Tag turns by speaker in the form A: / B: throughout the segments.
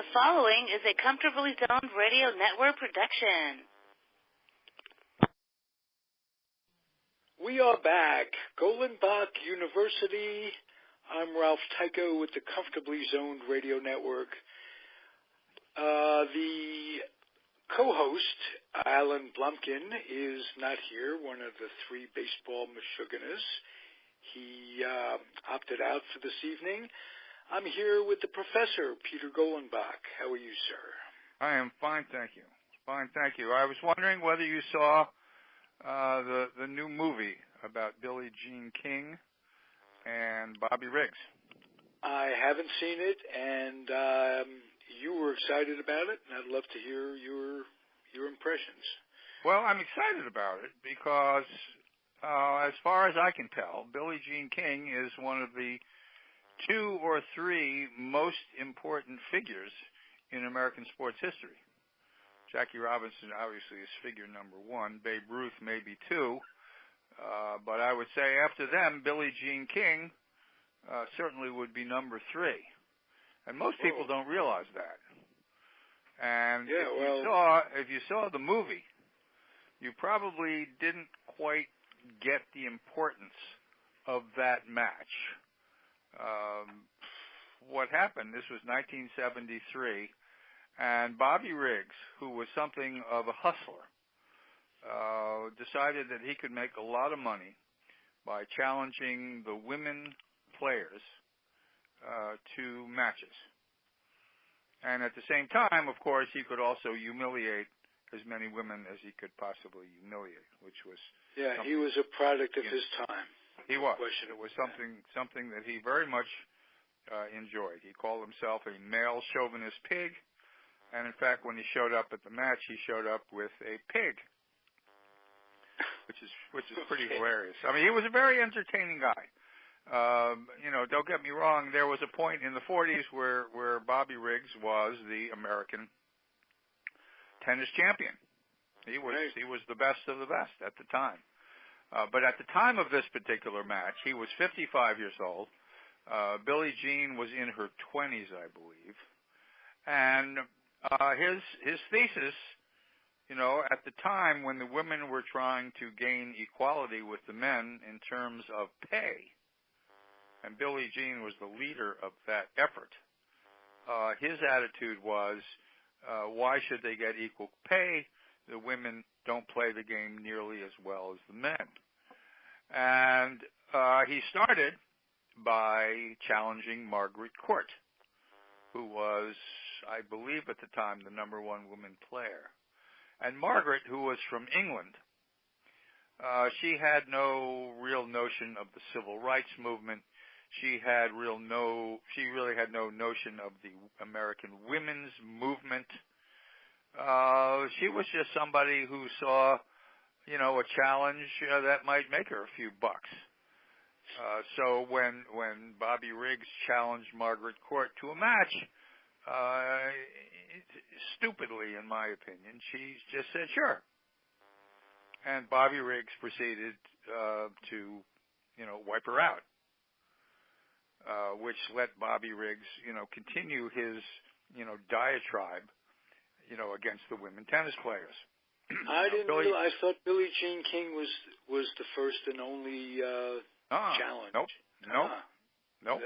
A: The following is a Comfortably Zoned Radio Network production.
B: We are back. Golenbock University. I'm Ralph Tyko with the Comfortably Zoned Radio Network. The co-host, Alan Blumkin, is not here, one of the three baseball Michiganers. He opted out for this evening. I'm here with the professor, Peter Golenbock. How are you, sir?
C: I am fine, thank you. Fine, thank you. I was wondering whether you saw the new movie about Billie Jean King and Bobby Riggs.
B: I haven't seen it, and you were excited about it, and I'd love to hear your impressions.
C: Well, I'm excited about it because, as far as I can tell, Billie Jean King is one of the 2 or 3 most important figures in American sports history. Jackie Robinson obviously is figure number 1. Babe Ruth maybe 2. But I would say after them, Billie Jean King certainly would be number 3. And most people don't realize that. And if you saw the movie, you probably didn't quite get the importance of that match. What happened, this was 1973, and Bobby Riggs, who was something of a hustler, decided that he could make a lot of money by challenging the women players to matches. And at the same time, of course, he could also humiliate as many women as he could possibly humiliate, which was...
B: Yeah, he was a product of his time.
C: He was. It was something that he very much enjoyed. He called himself a male chauvinist pig, and in fact, when he showed up at the match, he showed up with a pig, which is pretty hilarious. I mean, he was a very entertaining guy. Don't get me wrong. There was a point in the 40s where Bobby Riggs was the American tennis champion. He was the best of the best at the time. But at the time of this particular match, he was 55 years old. Billie Jean was in her 20s, I believe. And his thesis, at the time when the women were trying to gain equality with the men in terms of pay, and Billie Jean was the leader of that effort, his attitude was, why should they get equal pay? The women don't play the game nearly as well as the men. And he started by challenging Margaret Court, who was, I believe at the time, the number 1 woman player. And Margaret, who was from England, she had no real notion of the civil rights movement. She really had no notion of the American women's movement. She was just somebody who saw, a challenge that might make her a few bucks. So when Bobby Riggs challenged Margaret Court to a match, stupidly, in my opinion, she just said sure. And Bobby Riggs proceeded to, wipe her out, which let Bobby Riggs, continue his, diatribe, against the women tennis players.
B: I didn't realize. I thought Billie Jean King was the first and only challenge. Nope.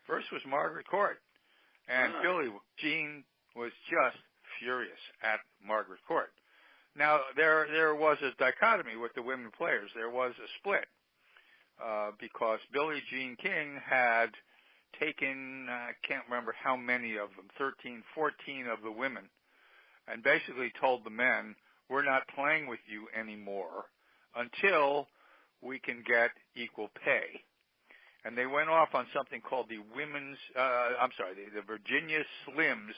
B: First was Margaret Court, and Billie Jean was just furious at Margaret Court. Now there was a dichotomy with the women players. There was a split because Billie Jean King had taken, I can't remember how many of them, 13, 14 of the women, and basically told the men, we're not playing with you anymore until we can get equal pay. And they went off on something called the the Virginia Slims,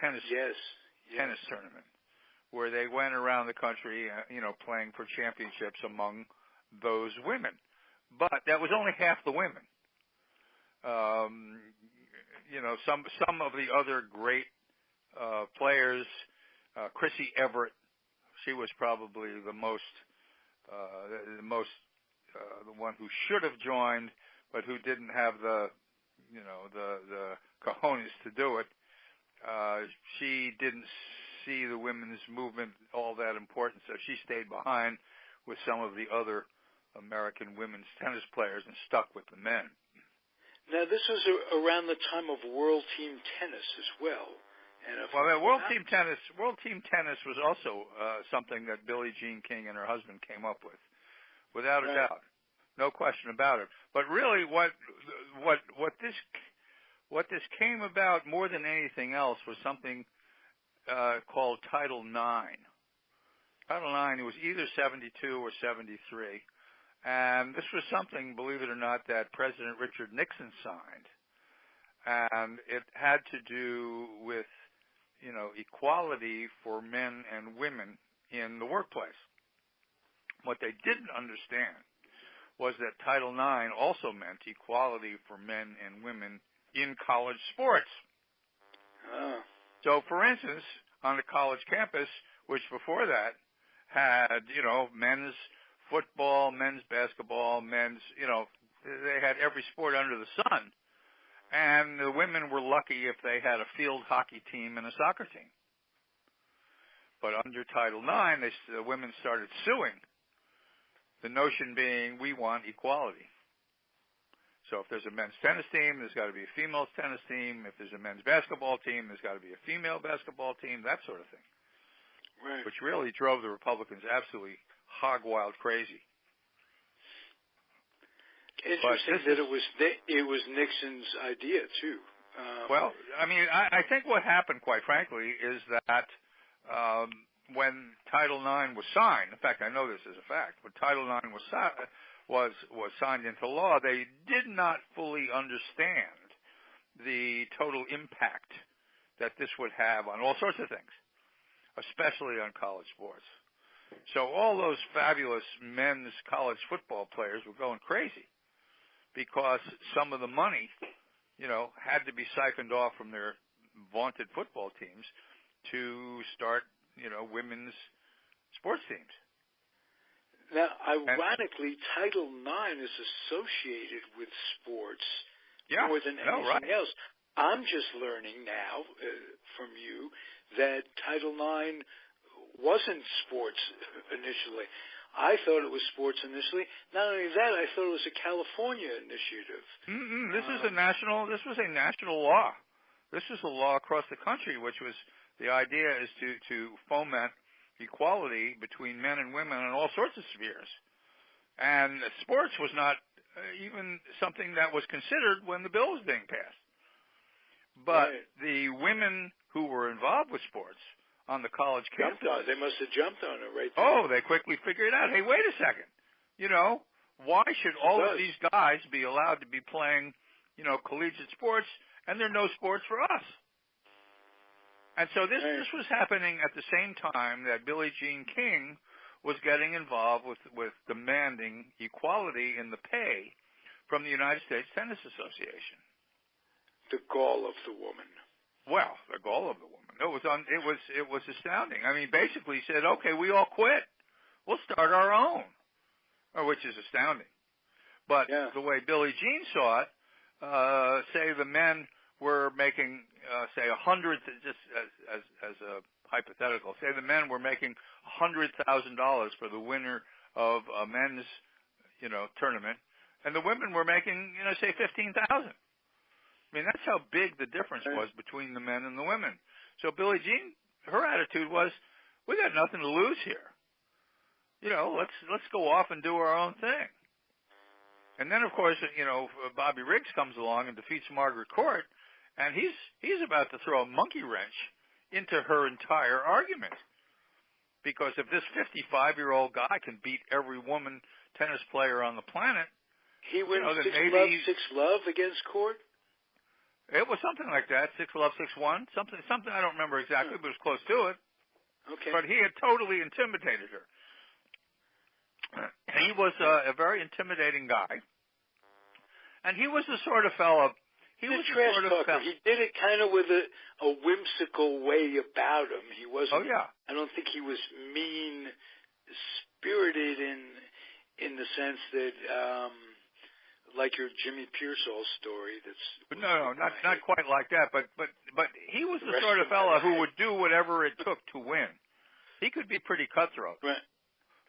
B: tennis tournament, where they went around the country, playing for championships among those women. But that was only half the women. Some of the other great players, Chrissy Everett, she was probably the one who should have joined, but who didn't have the cojones to do it.
C: she didn't see the women's movement all that important, so she stayed behind with some of the other American women's tennis players and stuck with the men.
B: Now, this was around the time of World Team Tennis as well. And
C: World Team Tennis was also something that Billie Jean King and her husband came up with, without a doubt, no question about it. But really, what this came about more than anything else was something called Title IX. Title IX was either 72 or 73, and this was something, believe it or not, that President Richard Nixon signed, and it had to do with, equality for men and women in the workplace. What they didn't understand was that Title IX also meant equality for men and women in college sports. So, for instance, on the college campus, which before that had, men's football, men's basketball, they had every sport under the sun. And the women were lucky if they had a field hockey team and a soccer team. But under Title IX, the women started suing. The notion being, we want equality. So if there's a men's tennis team, there's got to be a female tennis team. If there's a men's basketball team, there's got to be a female basketball team, that sort of thing.
B: Right.
C: Which really drove the Republicans absolutely hog-wild crazy.
B: Interesting that it was Nixon's idea, too.
C: I think what happened, quite frankly, is that when Title IX was signed, in fact, I know this is a fact, when Title IX was signed into law, they did not fully understand the total impact that this would have on all sorts of things, especially on college sports. So all those fabulous men's college football players were going crazy because some of the money, had to be siphoned off from their vaunted football teams to start, women's sports teams.
B: Now, ironically, Title IX is associated with sports more than anything else. I'm just learning now from you that Title IX wasn't sports initially. I thought it was sports initially. Not only that, I thought it was a California initiative.
C: This was a national law. This is a law across the country, which was the idea is to foment equality between men and women in all sorts of spheres. And sports was not even something that was considered when the bill was being passed. But the women who were involved with sports on the college campus,
B: they must have jumped on it right there.
C: Oh, they quickly figured out, hey, wait a second. Why should all of these guys be allowed to be playing, collegiate sports, and there are no sports for us? And so this was happening at the same time that Billie Jean King was getting involved with demanding equality in the pay from the United States Tennis Association.
B: The gall of the woman.
C: Well, the gall of the woman. It was astounding. I mean, basically said, okay, we all quit. We'll start our own, which is astounding. But the way Billie Jean saw it, say the men were making, say, $100,000, just as a hypothetical. Say the men were making $100,000 for the winner of a men's, tournament, and the women were making, say, $15,000. I mean, that's how big the difference was between the men and the women. So Billie Jean, her attitude was, we got nothing to lose here. Let's go off and do our own thing. And then, of course, Bobby Riggs comes along and defeats Margaret Court, and he's about to throw a monkey wrench into her entire argument. Because if this 55-year-old guy can beat every woman tennis player on the planet,
B: he wins 6-love against Court.
C: It was something like that, 6-love, 6-1, something I don't remember exactly, but it was close to it.
B: Okay.
C: But he had totally intimidated her. He was a very intimidating guy, and he was the sort of fellow. He was the sort of fellow.
B: He did it kind of with a whimsical way about him. He wasn't.
C: Oh yeah.
B: I don't think he was mean-spirited in the sense that, like your Jimmy Pearsall story.
C: No, not quite like that. But he was the sort of fella who would do whatever it took to win. He could be pretty cutthroat.
B: Right.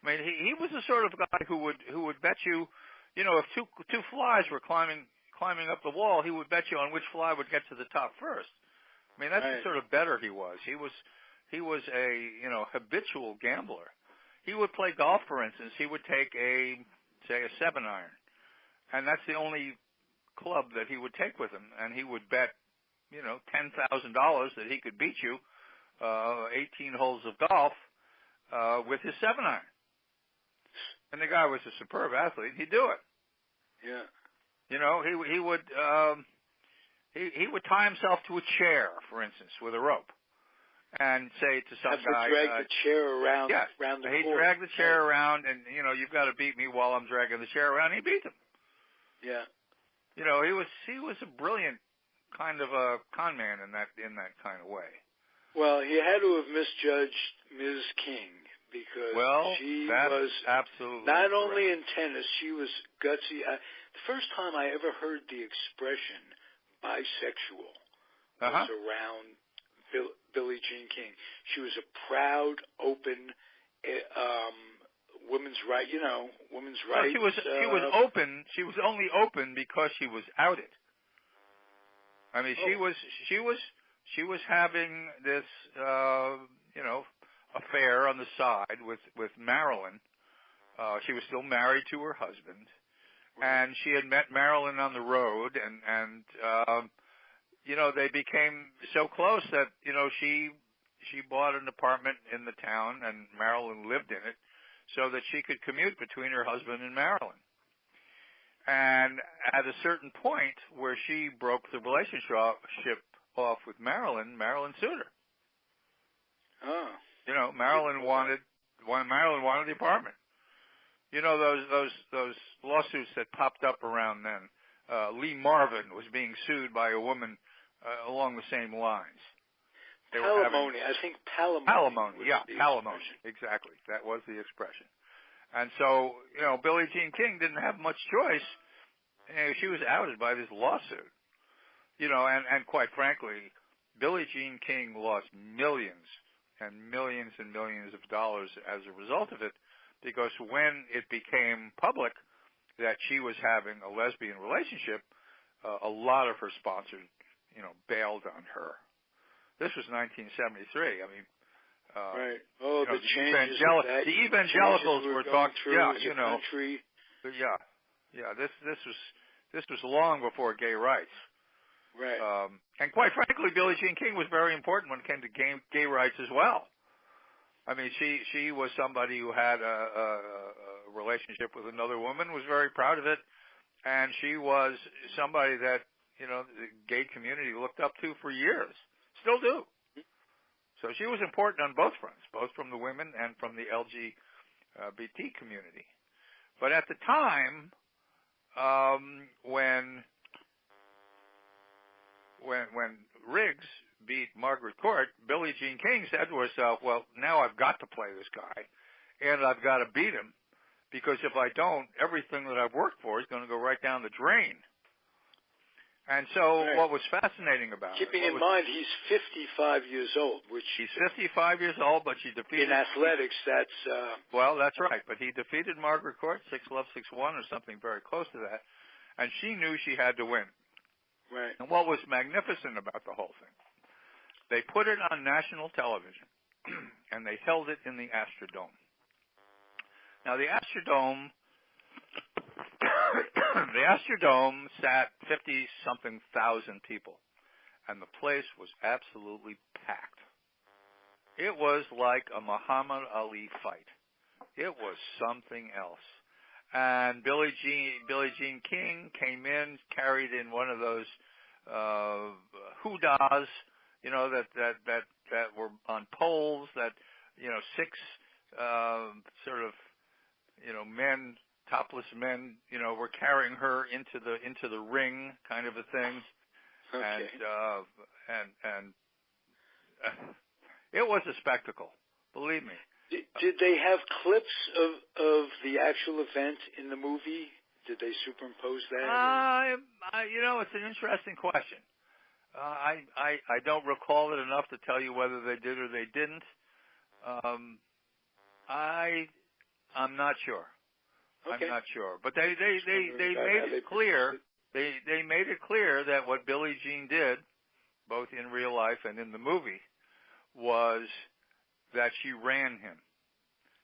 C: I mean, he was the sort of guy who would bet you, if two flies were climbing up the wall, he would bet you on which fly would get to the top first. I mean, that's the sort of bettor he was. He was a habitual gambler. He would play golf, for instance. He would take a 7-iron, and that's the only club that he would take with him. And he would bet, $10,000 that he could beat you 18 holes of golf with his 7-iron. And the guy was a superb athlete. He'd do it.
B: Yeah.
C: He would tie himself to a chair, for instance, with a rope, and say to some guy,
B: drag the chair around the court.
C: He'd drag the chair around, and you've got to beat me while I'm dragging the chair around. He beat him.
B: Yeah.
C: He was a brilliant kind of a con man in that kind of way.
B: Well, he had to have misjudged Ms. King because she was
C: absolutely
B: not
C: correct.
B: only in tennis, she was gutsy. The first time I ever heard the expression bisexual was around Billie Jean King. She was a proud, open women's right. Women's rights.
C: She was open. She was only open because she was outed. I mean, she was having this affair on the side with Marilyn. She was still married to her husband, and she had met Marilyn on the road, and they became so close that she bought an apartment in the town, and Marilyn lived in it, so that she could commute between her husband and Marilyn. And at a certain point where she broke the relationship off with Marilyn sued her.
B: Oh.
C: Marilyn wanted the apartment. Those lawsuits that popped up around then. Lee Marvin was being sued by a woman along the same lines.
B: Palimony. I think palimony.
C: Palimony, palimony. Exactly. That was the expression. And so, Billie Jean King didn't have much choice. She was outed by this lawsuit. And quite frankly, Billie Jean King lost millions and millions and millions of dollars as a result of it, because when it became public that she was having a lesbian relationship, a lot of her sponsors, bailed on her. This was 1973. I mean,
B: right. Oh, the changes
C: the evangelicals were talking.
B: Country.
C: This was long before gay rights.
B: Right.
C: And quite frankly, Billie Jean King was very important when it came to gay rights as well. I mean, she was somebody who had a relationship with another woman, was very proud of it, and she was somebody that the gay community looked up to for years, still do. So she was important on both fronts, both from the women and from the LGBT community. But at the time, when Riggs beat Margaret Court, Billie Jean King said to herself, well, now I've got to play this guy, and I've got to beat him, because if I don't, everything that I've worked for is going to go right down the drain. And so what was fascinating about
B: Keeping in mind he's 55 years old, which...
C: He's 55 years old, but she defeated...
B: In athletics, that's...
C: Well, that's right, but he defeated Margaret Court 6-love, 6-1, or something very close to that, and she knew she had to win.
B: Right.
C: And what was magnificent about the whole thing, they put it on national television, and they held it in the Astrodome. Now, the Astrodome sat 50-something thousand people, and the place was absolutely packed. It was like a Muhammad Ali fight. It was something else. And Billie Jean King came in, carried in one of those hoodas, that were on poles, that 6 sort of men, topless men, were carrying her into the ring, kind of a thing.
B: Okay.
C: And it was a spectacle, believe me.
B: Did they have clips of the actual event in the movie? Did they superimpose that?
C: It's an interesting question. I don't recall it enough to tell you whether they did or they didn't. I'm not sure.
B: Okay.
C: I'm not sure. But they made it clear. They made it clear that what Billie Jean did, both in real life and in the movie, was that she ran him.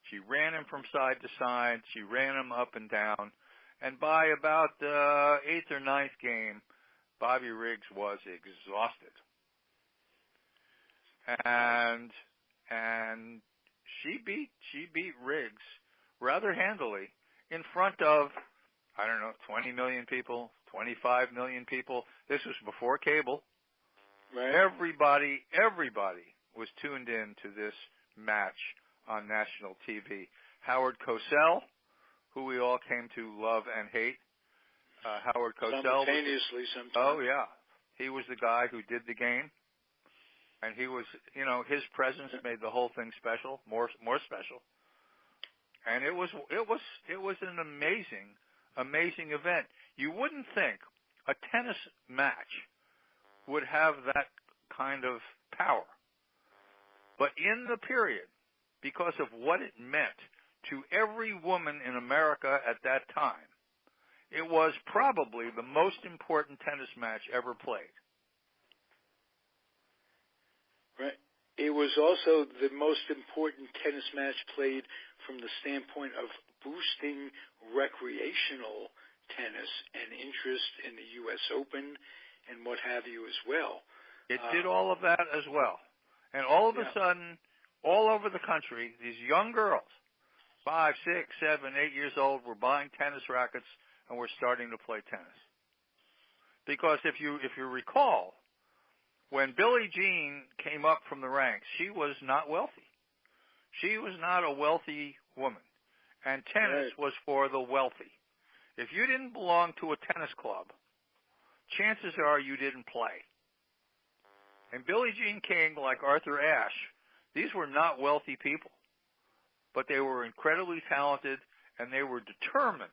C: She ran him from side to side. She ran him up and down. And by about the 8th or 9th game, Bobby Riggs was exhausted. And she beat Riggs rather handily in front of, 20 million people, 25 million people. This was before cable.
B: Right.
C: Everybody was tuned in to this match on national TV. Howard Cosell, who we all came to love and hate. Howard Cosell.
B: Simultaneously sometimes.
C: Oh, yeah. He was the guy who did the game. And he was, his presence made the whole thing special, more special. And it was an amazing event. You wouldn't think a tennis match would have that kind of power. But in the period, because of what it meant to every woman in America at that time, it was probably the most important tennis match ever played.
B: Right. It was also the most important tennis match played from the standpoint of boosting recreational tennis and interest in the U.S. Open and what have you as well.
C: It did all of that as well. And all of a sudden, all over the country, these young girls, 5, 6, 7, 8 years old, were buying tennis rackets and were starting to play tennis. Because if you recall, when Billie Jean came up from the ranks, she was not wealthy. She was not a wealthy woman. And tennis was for the wealthy. If you didn't belong to a tennis club, chances are you didn't play. And Billie Jean King, like Arthur Ashe, these were not wealthy people. But they were incredibly talented, and they were determined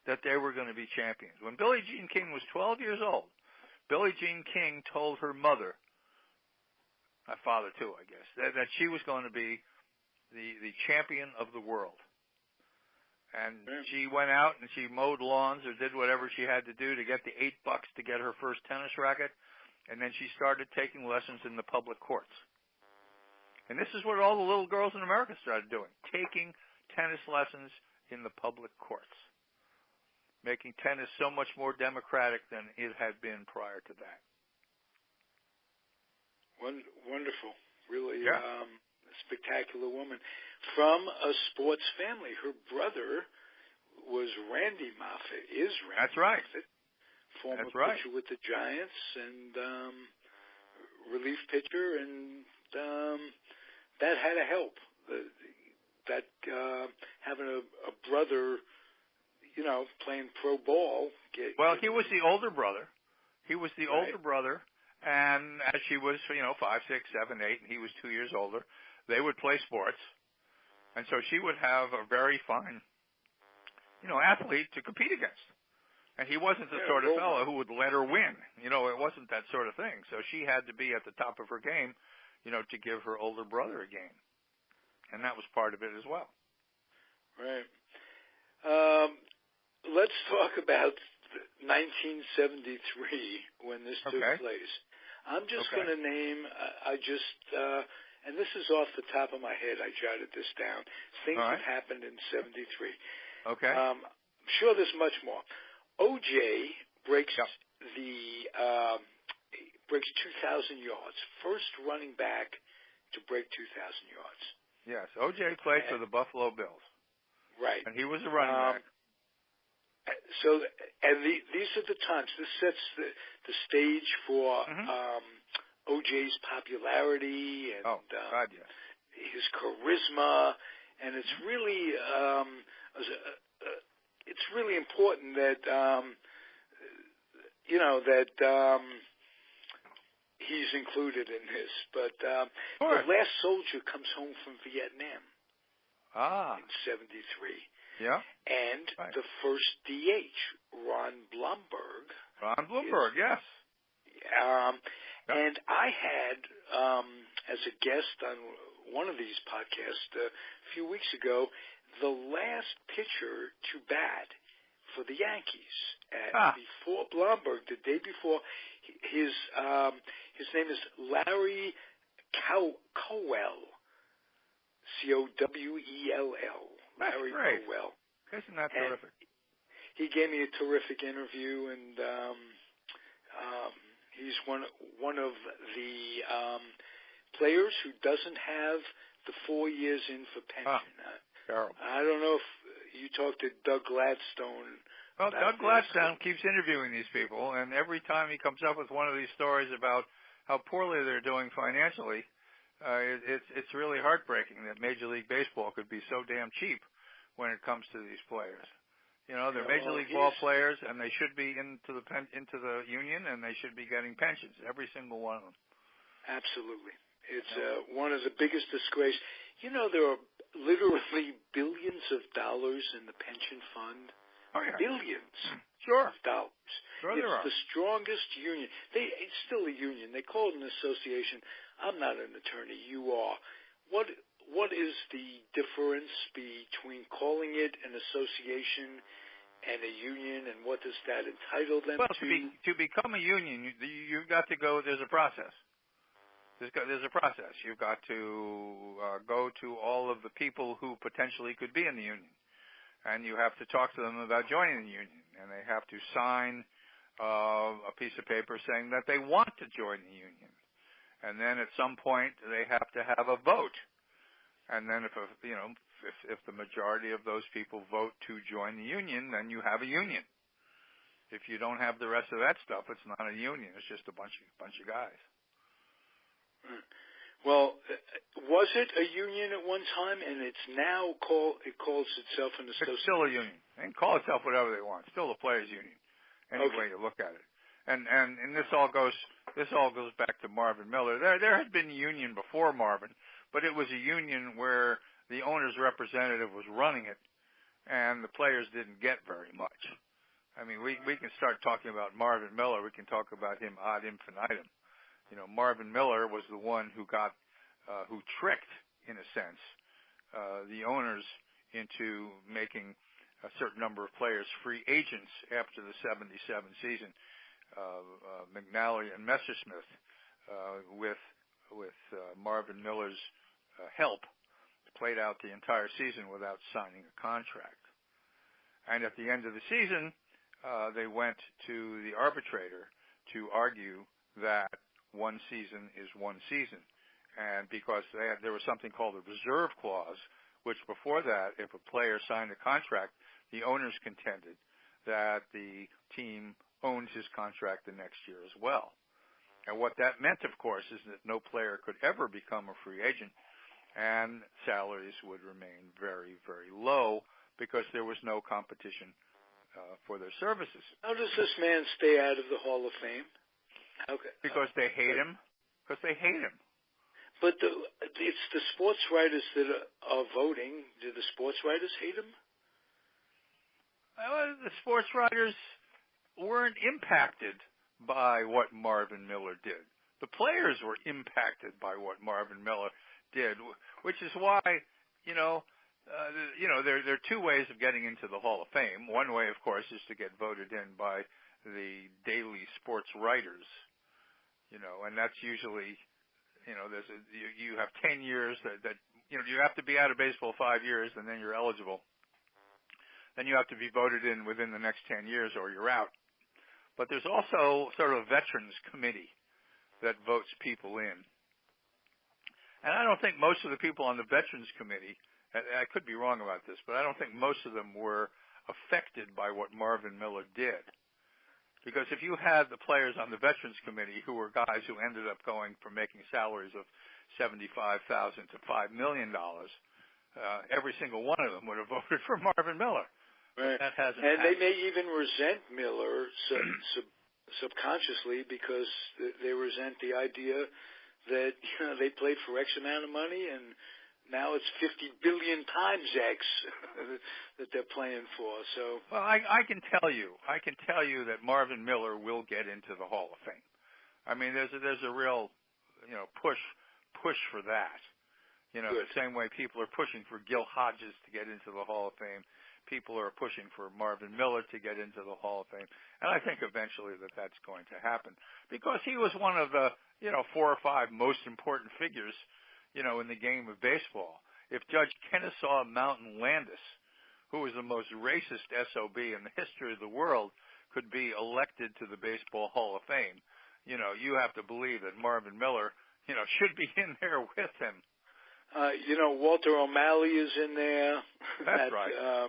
C: that they were going to be champions. When Billie Jean King was 12 years old, Billie Jean King told her mother, my father too, I guess, that she was going to be the champion of the world. And she went out and she mowed lawns or did whatever she had to do to get the $8 to get her first tennis racket. And then she started taking lessons in the public courts. And this is what all the little girls in America started doing, taking tennis lessons in the public courts, making tennis so much more democratic than it had been prior to that.
B: Wonderful. Really spectacular woman. From a sports family. Her brother was Randy Moffett,
C: That's right.
B: Moffett, former pitcher with the Giants and relief pitcher, and that had to help. Having a brother, playing pro ball.
C: He was the older brother. Older brother, and as she was, 5, 6, 7, 8, and he was 2 years older, they would play sports. And so she would have a very fine, athlete to compete against. And he wasn't the sort of fellow who would let her win. It wasn't that sort of thing. So she had to be at the top of her game, to give her older brother a game. And that was part of it as well.
B: Right. Let's talk about 1973 when this took place. I'm just going to name, and this is off the top of my head, I jotted this down, things that happened in 73.
C: Okay.
B: I'm sure there's much more. O.J. breaks breaks 2,000 yards. First running back to break 2,000 yards.
C: Yes, O.J. played for the Buffalo Bills.
B: Right.
C: And he was a running back.
B: So, these are the times. This sets the stage for O.J.'s popularity and his charisma, and it's really important that he's included in this. But the last soldier comes home from Vietnam in 73.
C: Yeah.
B: And the first DH, Ron Blomberg.
C: Yes.
B: And I had, as a guest on one of these podcasts a few weeks ago, the last pitcher to bat for the Yankees. Before Blomberg, the day before, his name is Larry Cowell. Cowell. Larry Cowell.
C: Isn't that terrific?
B: He gave me a terrific interview, and he's one of the players who doesn't have the 4 years in for pension. I don't know if you talked to Doug Gladstone.
C: Well, Doug Gladstone keeps interviewing these people, and every time he comes up with one of these stories about how poorly they're doing financially, it's really heartbreaking that Major League Baseball could be so damn cheap when it comes to these players. They're Major League ball players, and they should be into the union, and they should be getting pensions, every single one of them.
B: Absolutely. It's one of the biggest disgraces. There are literally billions of dollars in the pension fund.
C: Oh, yeah.
B: Billions
C: of
B: dollars.
C: Sure
B: it's
C: there are.
B: The strongest union. It's still a union. They call it an association. I'm not an attorney. You are. What is the difference between calling it an association and a union, and what does that entitle them to?
C: Well, to become a union, you've got to go. There's a process. There's a process. You've got to go to all of the people who potentially could be in the union, and you have to talk to them about joining the union, and they have to sign a piece of paper saying that they want to join the union, and then at some point they have to have a vote, and then if the majority of those people vote to join the union, then you have a union. If you don't have the rest of that stuff, it's not a union. It's just a bunch of guys.
B: Well, was it a union at one time, and it's now it calls itself an association?
C: It's still a union. They can call itself whatever they want. It's still a players' union, any way you look at it. And this all goes back to Marvin Miller. There had been a union before Marvin, but it was a union where the owner's representative was running it, and the players didn't get very much. I mean, we can start talking about Marvin Miller. We can talk about him ad infinitum. Marvin Miller was the one who tricked, in a sense, the owners into making a certain number of players free agents after the 77 season. McNally and Messersmith, with Marvin Miller's help, played out the entire season without signing a contract. And at the end of the season, they went to the arbitrator to argue that one season is one season. And because there was something called a reserve clause, which before that, if a player signed a contract, the owners contended that the team owns his contract the next year as well. And what that meant, of course, is that no player could ever become a free agent, and salaries would remain very, very low because there was no competition for their services.
B: How does this man stay out of the Hall of Fame?
C: Because they hate him. Because they hate him.
B: But it's the sports writers that are voting. Do the sports writers hate him?
C: Well, the sports writers weren't impacted by what Marvin Miller did. The players were impacted by what Marvin Miller did, which is why, there are two ways of getting into the Hall of Fame. One way, of course, is to get voted in by the daily sports writers, and that's usually, you have 10 years that you have to be out of baseball 5 years, and then you're eligible. Then you have to be voted in within the next 10 years or you're out. But there's also sort of a veterans committee that votes people in. And I don't think most of the people on the veterans committee, I could be wrong about this, but I don't think most of them were affected by what Marvin Miller did. Because if you had the players on the Veterans Committee who were guys who ended up going from making salaries of $75,000 to $5 million, every single one of them would have voted for Marvin Miller.
B: Right.
C: That hasn't
B: and
C: happened.
B: They may even resent Miller subconsciously because they resent the idea that they played for X amount of money and now it's 50 billion times X that they're playing for. So,
C: well, I can tell you that Marvin Miller will get into the Hall of Fame. I mean, there's a real, push for that. Good. The same way people are pushing for Gil Hodges to get into the Hall of Fame, people are pushing for Marvin Miller to get into the Hall of Fame. And I think eventually that's going to happen because he was one of the, 4 or 5 most important figures, in the game of baseball. If Judge Kennesaw Mountain Landis, who was the most racist SOB in the history of the world, could be elected to the Baseball Hall of Fame, you have to believe that Marvin Miller, should be in there with him.
B: Walter O'Malley is in there.
C: That's right.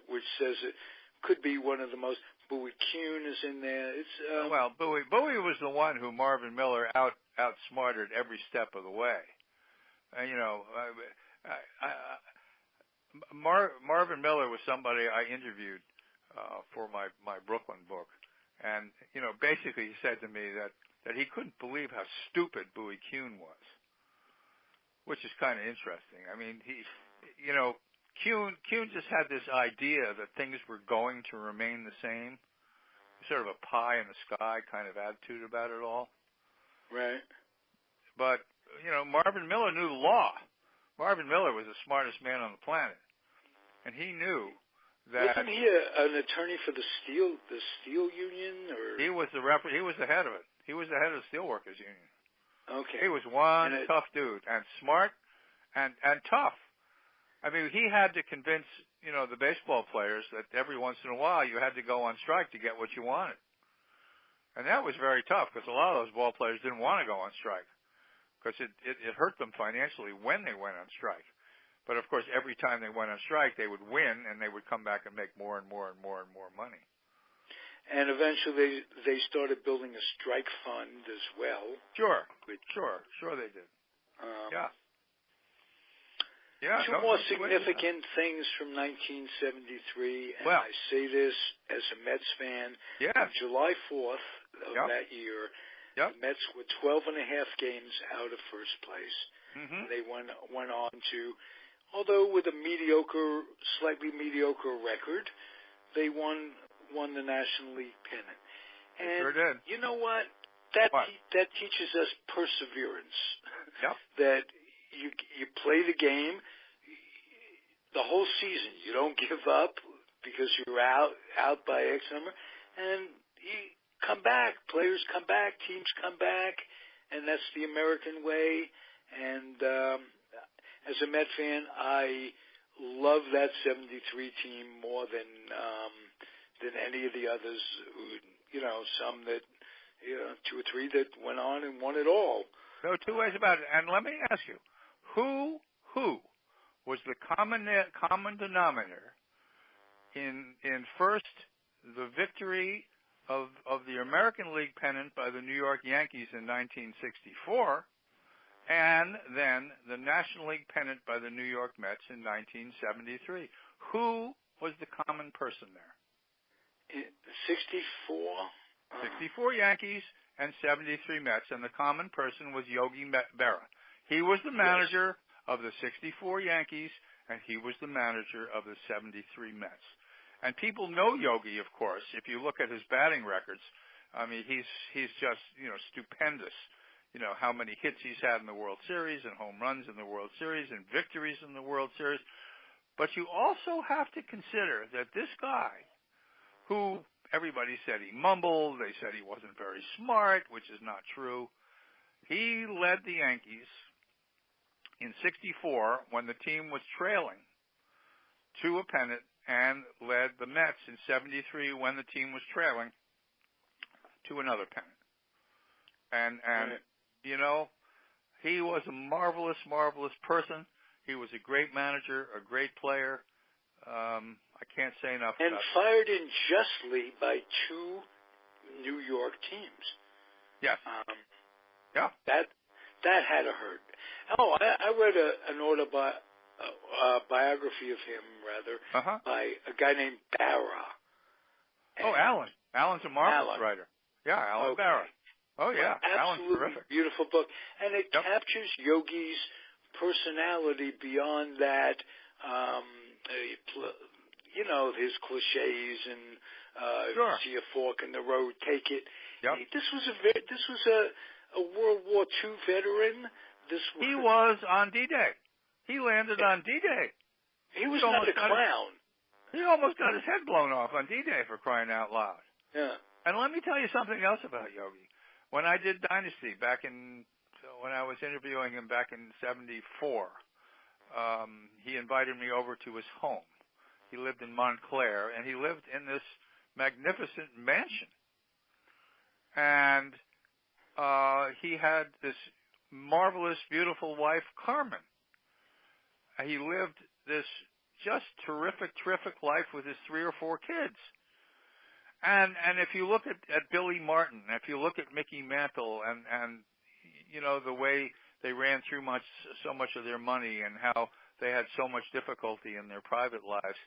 B: Which says it could be one of the most. Bowie Kuhn is in there. It's
C: well, Bowie was the one who Marvin Miller outsmarted every step of the way. Marvin Miller was somebody I interviewed for my Brooklyn book, and basically he said to me that he couldn't believe how stupid Bowie Kuhn was, which is kind of interesting. I mean, Kuhn just had this idea that things were going to remain the same, sort of a pie in the sky kind of attitude about it all.
B: Right.
C: But, Marvin Miller knew the law. Marvin Miller was the smartest man on the planet. And he knew that...
B: Wasn't he an attorney for the steel union? Or
C: He was the head of it. He was the head of the Steelworkers Union.
B: Okay.
C: He was one tough dude, and smart and tough. I mean, he had to convince, the baseball players that every once in a while you had to go on strike to get what you wanted. And that was very tough because a lot of those ball players didn't want to go on strike because it hurt them financially when they went on strike. But, of course, every time they went on strike, they would win, and they would come back and make more and more and more and more money.
B: And eventually they started building a strike fund as well.
C: Sure they did. Yeah.
B: Two more significant things from 1973, and
C: well,
B: I say this as a Mets fan.
C: Yeah.
B: On July 4th of that year, the Mets were 12 and a half games out of first place.
C: Mm-hmm.
B: They went on to, although with a slightly mediocre record, they won the National League pennant. And
C: sure did.
B: You know what? That teaches us perseverance.
C: Yep.
B: That you play the game the whole season. You don't give up because you're out by X number, and you come back. Players come back, teams come back, and that's the American way. And as a Met fan, I love that '73 team more than any of the others. Some that 2 or 3 that went on and won it all.
C: No two ways about it. And let me ask you, who was the common denominator in first the victory of the American League pennant by the New York Yankees in 1964, and then the National League pennant by the New York Mets in 1973? Who was the common person there?
B: 64?
C: 64 Yankees and 73 Mets, and the common person was Yogi Berra. He was the manager of the 64 Yankees, and he was the manager of the 73 Mets. And people know Yogi, of course. If you look at his batting records, I mean, he's just, stupendous. How many hits he's had in the World Series and home runs in the World Series and victories in the World Series. But you also have to consider that this guy, who everybody said he mumbled, they said he wasn't very smart, which is not true. He led the Yankees in 64 when the team was trailing to a pennant, and led the Mets in 73 when the team was trailing to another pennant. And he was a marvelous, marvelous person. He was a great manager, a great player. I can't say enough
B: and
C: about
B: fired unjustly by 2 New York teams.
C: Yes.
B: That had to hurt. Oh, I read an biography of him, by a guy named Barra.
C: Alan. Alan's a marvelous writer. Yeah, Alan Barra. Oh, yeah. Alan's
B: absolutely
C: terrific.
B: Beautiful book. And it captures Yogi's personality beyond that. You know, his cliches and
C: sure.
B: See a fork in the road, take it.
C: Yep.
B: This was a World War II veteran.
C: He was on D-Day. He landed on D-Day.
B: He was not a clown.
C: He almost got his head blown off on D-Day, for crying out loud.
B: Yeah.
C: And let me tell you something else about Yogi. When I did Dynasty when I was interviewing him back in '74, he invited me over to his home. He lived in Montclair, and he lived in this magnificent mansion. And he had this marvelous, beautiful wife, Carmen. He lived this just terrific life with his 3 or 4 kids. And if you look at Billie Martin, if you look at Mickey Mantle and you know, the way they ran through so much of their money and how they had so much difficulty in their private lives,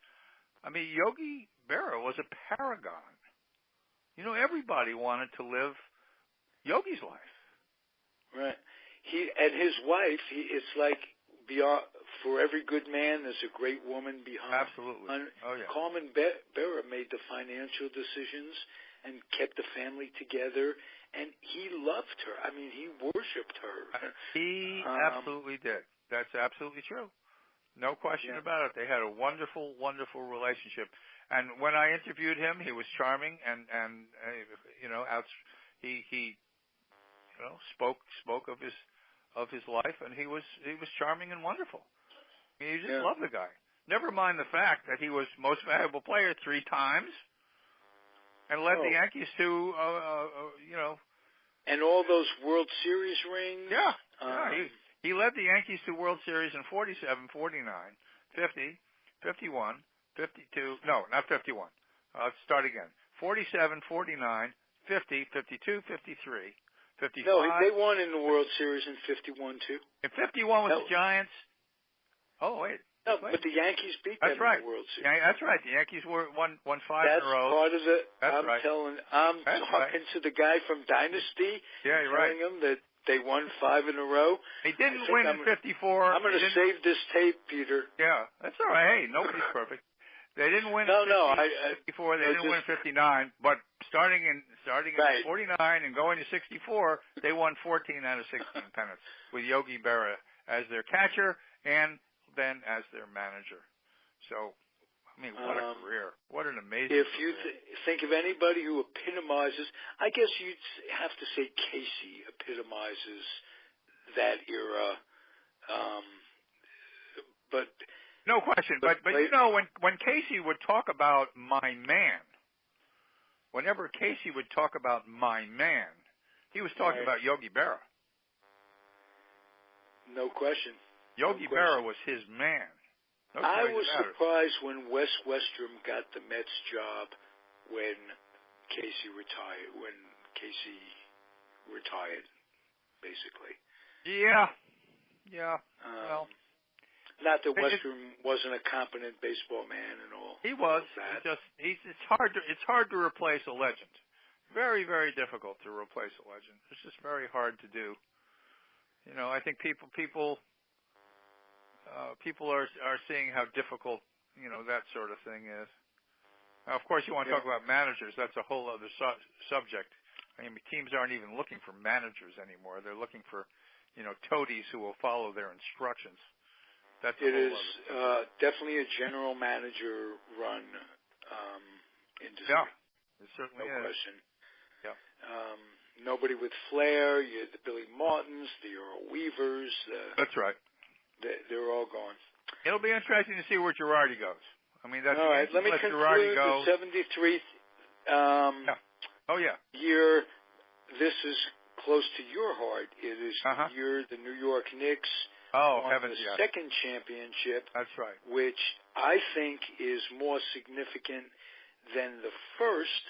C: I mean, Yogi Berra was a paragon. You know, everybody wanted to live Yogi's life.
B: Right. He and his wife, it's like beyond, for every good man, there's a great woman behind.
C: Absolutely. Oh, yeah.
B: Carmen Berra made the financial decisions and kept the family together, and he loved her. I mean, he worshipped her.
C: He absolutely did. That's absolutely true. No question about it. They had a wonderful, wonderful relationship. And when I interviewed him, he was charming, and you know, he you know, spoke of his life, and he was charming and wonderful. I mean, you just love the guy. Never mind the fact that he was most valuable player 3 times, and led the Yankees to you know,
B: and all those World Series rings.
C: Yeah. He led the Yankees to World Series in 47, 49, 50, 51, 52. No, not 51. Let's start again. 47, 49, 50, 52, 53, 55.
B: No, they won in the World Series in 51 too.
C: In 51 with the Giants. Oh, wait.
B: No, but the Yankees beat them in the World Series.
C: Yeah, that's right. The Yankees won 5 in a row.
B: That's part of it. I'm
C: That's
B: talking to the guy from Dynasty.
C: Yeah, you're right.
B: Telling him that they won 5 in a row.
C: They didn't win in 54.
B: I'm going to save this tape, Peter.
C: Yeah, that's all right. Hey, nobody's perfect. They didn't win in 54. They didn't win 59. But starting in 49 and going to 64, they won 14 out of 16 pennants with Yogi Berra as their catcher and then as their manager. So, I mean, what a career. What an amazing
B: If you think of anybody who epitomizes, I guess you'd have to say Casey epitomizes that era. But
C: no question. But you know, when Casey would talk about my man, whenever Casey would talk about my man, he was talking about Yogi Berra.
B: No question.
C: Yogi Berra was his man. No
B: I was surprised when Wes Westrum got the Mets job when Casey retired. Basically.
C: Yeah. Well,
B: not that Westrum wasn't a competent baseball man and all.
C: He was. It's hard to replace a legend. Very, very difficult to replace a legend. It's just very hard to do. You know, I think people are seeing how difficult, you know, that sort of thing is. Now, of course, you want to talk about managers. That's a whole other subject. I mean, teams aren't even looking for managers anymore. They're looking for, you know, toadies who will follow their instructions.
B: It is definitely a general manager run industry.
C: Yeah, it certainly is.
B: No question.
C: Yeah.
B: Nobody with flair. You had the Billy Martins, the Earl Weavers.
C: That's right.
B: They're all gone.
C: It'll be interesting to see where Girardi goes. I mean, that's
B: all right. Let me conclude the 73 year. This is close to your heart. It is the year the New York Knicks won the second championship.
C: That's right.
B: Which I think is more significant than the first,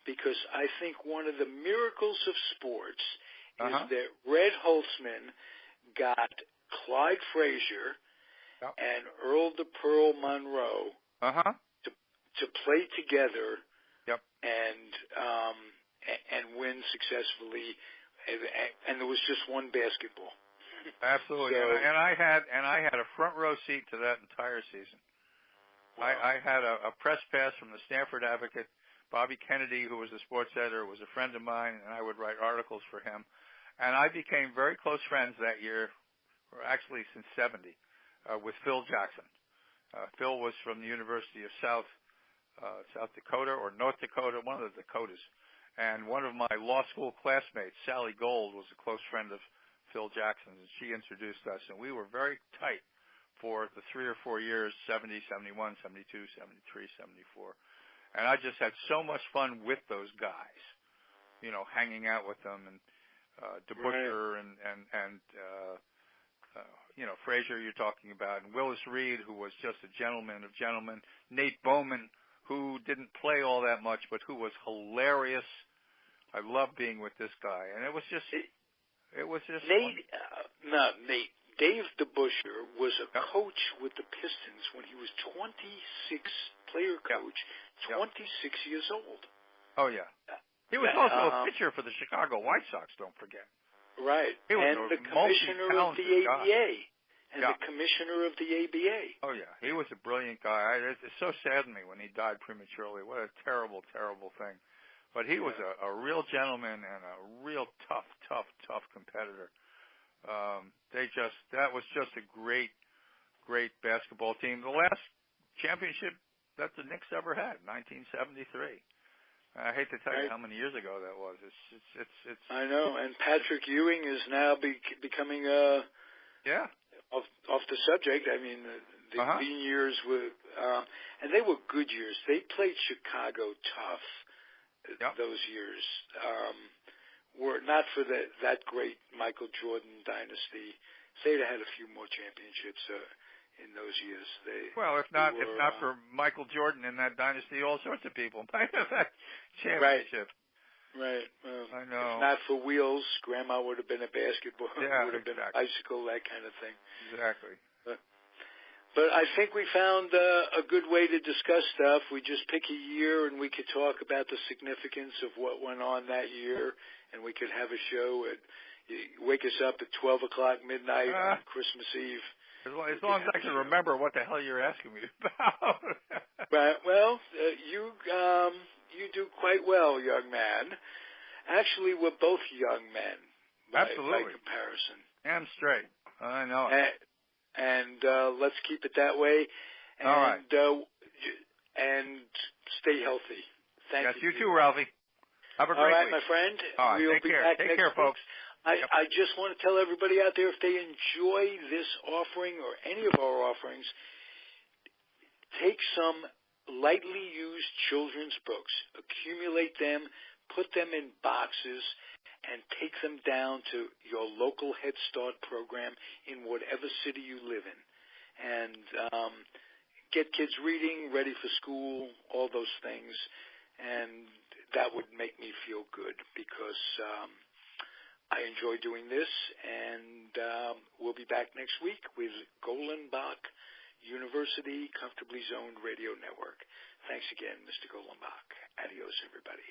B: because I think one of the miracles of sports is that Red Holtzman got Clyde Frazier and Earl the Pearl Monroe to play together and win successfully, and there was just one basketball.
C: Absolutely. So, and I had a front row seat to that entire season. Wow. I had a press pass from the Stanford Advocate. Bobby Kennedy, who was the sports editor, was a friend of mine, and I would write articles for him. And I became very close friends that year, or actually since '70, with Phil Jackson. Phil was from the University of South Dakota or North Dakota, one of the Dakotas. And one of my law school classmates, Sally Gold, was a close friend of Phil Jackson's, and she introduced us. And we were very tight for the 3 or 4 years, 70, 71, 72, 73, 74. And I just had so much fun with those guys, you know, hanging out with them, and DeBuscher and you know, Frazier you're talking about, and Willis Reed, who was just a gentleman of gentlemen, Nate Bowman, who didn't play all that much, but who was hilarious. I loved being with this guy, and it was just
B: Nate, not Nate. Dave DeBuscher was a coach with the Pistons when he was 26, player coach, 26 years old.
C: Oh, yeah. He was also a pitcher for the Chicago White Sox, don't forget.
B: Right.
C: He was
B: and the commissioner of the ABA. And the commissioner of the ABA.
C: Oh, yeah. He was a brilliant guy. It so saddened me when he died prematurely. What a terrible, terrible thing. But he was a real gentleman and a real tough competitor. That was just a great basketball team. The last championship that the Knicks ever had, 1973. I hate to tell you how many years ago that was. It's.
B: I know, and Patrick Ewing is now becoming off the subject. I mean, the lean years were, and they were good years. They played Chicago tough those years. Were not for that great Michael Jordan dynasty. They'd have had a few more championships in those years.
C: If not for Michael Jordan in that dynasty, all sorts of people might have had championships.
B: Right. Well,
C: I know.
B: If not for wheels, Grandma would have been a basketball. Would have been a bicycle, that kind of thing.
C: Exactly.
B: But I think we found a good way to discuss stuff. We just pick a year, and we could talk about the significance of what went on that year, and we could have a show. Wake us up at 12 o'clock midnight on Christmas Eve.
C: As long as I can remember what the hell you're asking me about.
B: Right. Well, you do quite well, young man. Actually, we're both young men by comparison.
C: Damn straight. I know.
B: And let's keep it that way. And,
C: all right.
B: And stay healthy. Thank you.
C: Yes, you too, Ralphie. Have a great week.
B: All right, my friend.
C: All right,
B: we'll
C: take care. Take care, folks.
B: I just want to tell everybody out there, if they enjoy this offering or any of our offerings, take some lightly used children's books, accumulate them, put them in boxes, and take them down to your local Head Start program in whatever city you live in. And get kids reading, ready for school, all those things. And that would make me feel good because I enjoy doing this. And we'll be back next week with Golenbock University Comfortably Zoned Radio Network. Thanks again, Mr. Golenbock. Adios, everybody.